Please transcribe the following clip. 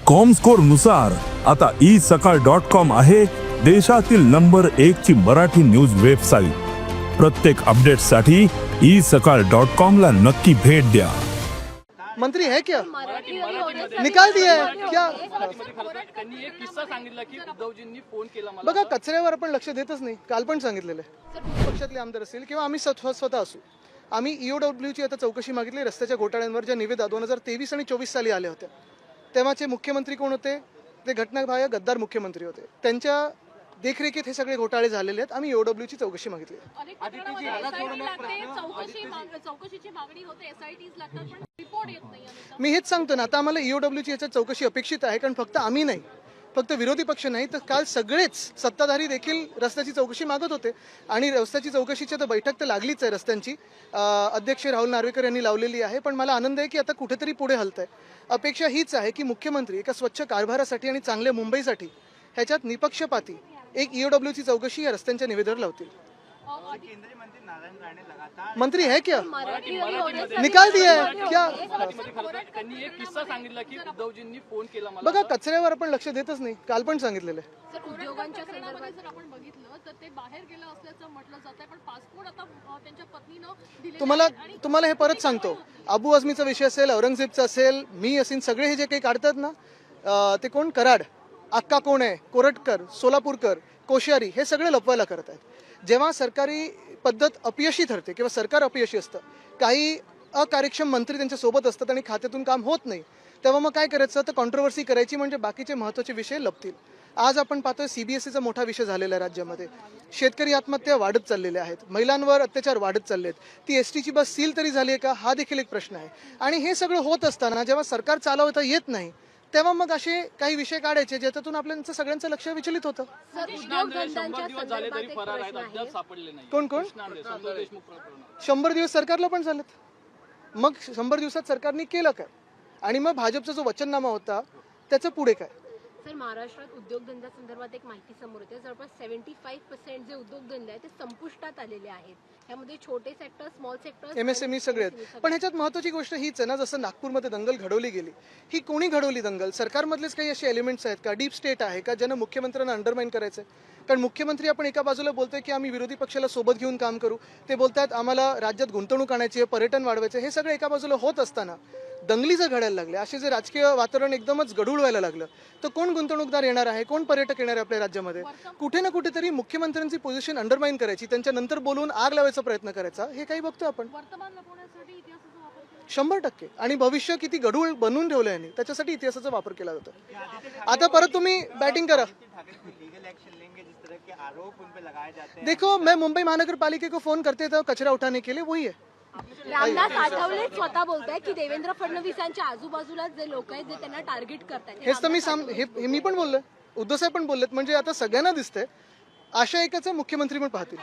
Comscore नुसार आता isakal.com आहे देशातील नंबर 1 ची मराठी न्यूज वेबसाईट। प्रत्येक अपडेटसाठी isakal.com ला नक्की भेट द्या। मंत्री है क्या निकाल दिया है क्या? त्यांनी एक किस्सा सांगितला की उद्धवजींनी फोन केला मला। बघा कचऱ्यावर आपण लक्ष देतच नाही, काल पण सांगितलेलं आहे। पक्षातले आमदार असेल किंवा आम्ही स्वतः असू, आम्ही ईओडब्ल्यूची आता चौकशी मागितली रस्त्याच्या घोटाळ्यांवर ज्या निवेदा 2023 आणि 24 साली आल्या होत्या। तेव्हाचे मुख्यमंत्री कोण होते? ते घटनाबाह्य गद्दार मुख्यमंत्री होते। त्यांच्या देखरेखीत हे सगळे घोटाळे झालेले आहेत। आम्ही ईओडब्ल्यूची चौकशी मागितली। मी हेच सांगतो ना, आता आम्हाला ईओडब्ल्यूची याच्यात चौकशी अपेक्षित आहे, कारण फक्त आम्ही नाही, फक्त विरोधी पक्ष नाही, तर काल सगळेच सत्ताधारी देखील रस्त्याची चौकशी मागत होते। आणि रस्त्याची चौकशीची तर बैठक तर लागलीच आहे रस्त्यांची, अध्यक्ष राहुल नार्वेकर यांनी लावलेली आहे। पण मला आनंद आहे की आता कुठेतरी पुढे हलतंय। अपेक्षा हीच आहे की मुख्यमंत्री एका स्वच्छ कारभारासाठी आणि चांगल्या मुंबईसाठी ह्याच्यात निपक्षपाती एक ईओडब्ल्यूची चौकशी या रस्त्यांच्या निवेदनावर लावतील। मंत्री है क्या निकाल दिया है क्या? त्यांनी एक किस्सा सांगितला की उद्धवजींनी फोन केला मला। बघा कचऱ्यावर आपण लक्ष देतच नाही, काल पण सांगितलेलं आहे। उद्योगांच्या संदर्भात जर आपण बघितलं तर ते बाहेर गेलं असल्याचं म्हटलं जात आहे, पण पासपोर्ट आता त्यांच्या पत्नीनं दिले। तुम्हाला हे परत सांगतो, अबू आझमीचा विषय असेल, औरंगजेबचा असेल, मी असेल, सगळे हे जे काही काढतात ना, ते कोण कराड, अक्का कोण आहे, कोरटकर, सोलापूरकर, कोश्यारी, हे सगळे लपवायला करत आहेत। जेव्हा सरकारी पद्धत अपयशी ठरते किंवा सरकार अपयशी असतं, काही अकार्यक्षम मंत्री त्यांच्या सोबत असतात आणि खात्यातून काम होत नाही, तेव्हा मग काय करायचं? तर कॉन्ट्रोवर्सी करायची, म्हणजे बाकीचे महत्त्वाचे विषय लपतील। आज आपण पाहतोय सीबीएसईचा मोठा विषय झालेला आहे राज्यामध्ये। शेतकरी आत्महत्या वाढत चाललेल्या आहेत, महिलांवर अत्याचार वाढत चालले आहेत। ती एसटीची बस सील तरी झाली आहे का, हा देखील एक प्रश्न आहे। आणि हे सगळं होत असताना जेव्हा सरकार चालवता येत नाही, तेव्हा मग असे काही विषय काढायचे ज्याच्यातून आपल्याचं सगळ्यांचं लक्ष विचलित होतं। कोण कोण? 100 दिवस सरकारला पण झालेत, मग 100 दिवसात सरकारने केलं काय? आणि मग भाजपचा जो वचननामा होता त्याचं पुढे काय? सर, महाराष्ट्रात उद्योगधंद्या संदर्भात एक माहिती समोर येते, जवळपास 75% जे उद्योगधंदे आहेत ते संपुष्टात आलेले आहेत। यामध्ये छोटे सेक्टर, स्मॉल सेक्टर, एमएसएमई सगळे आहेत। पण ह्याच्यात महत्त्वाची गोष्ट हीच आहे ना, जसं नागपूरमध्ये दंगल घडवली गेली, ही कोणी घडवली दंगल? सरकारमधलेच काही असे एलिमेंट्स आहेत का? डीप स्टेट आहे का ज्यानं मुख्यमंत्र्यांना अंडरमाइन करायचं आहे? कारण मुख्यमंत्री आपण एका बाजूला बोलतोय की आम्ही विरोधी पक्षाला सोबत घेऊन काम करू, ते बोलतात आम्हाला राज्यात गुंतवणूक आणायची आहे, पर्यटन वाढवायचं, हे सगळं एका बाजूला होत असताना दंगली जर घडायला लागले, असे जे राजकीय वातावरण एकदमच गढूळ व्हायला लागलं, तर कोण गुंतवणूकदार येणार आहे, कोण पर्यटक येणार आहे आपल्या राज्यामध्ये? कुठे ना कुठेतरी मुख्यमंत्र्यांची पोझिशन अंडरमाइन करायची, त्यांच्यानंतर बोलून आग लावायचा प्रयत्न करायचा, हे काही बघतो आपण 100%। आणि भविष्य किती गढूळ बनवून ठेवलं यांनी, त्याच्यासाठी इतिहासाचा वापर केला जातो। आता परत तुम्ही बॅटिंग करा। देखो, मैं मुंबई महानगर पालिका को फोन करते था कचरा उठाने के लिए, वही है। रामदास आठवले स्वतः बोलताय की देवेंद्र फडणवीसांच्या आजूबाजूला जे लोक आहेत जे त्यांना टार्गेट करतात, हेच तर मी पण बोललोय, उद्धव साहेब पण बोललेत। म्हणजे आता सगळ्यांना दिसतंय, आशा एकच आहे, मुख्यमंत्री पण पाहतील।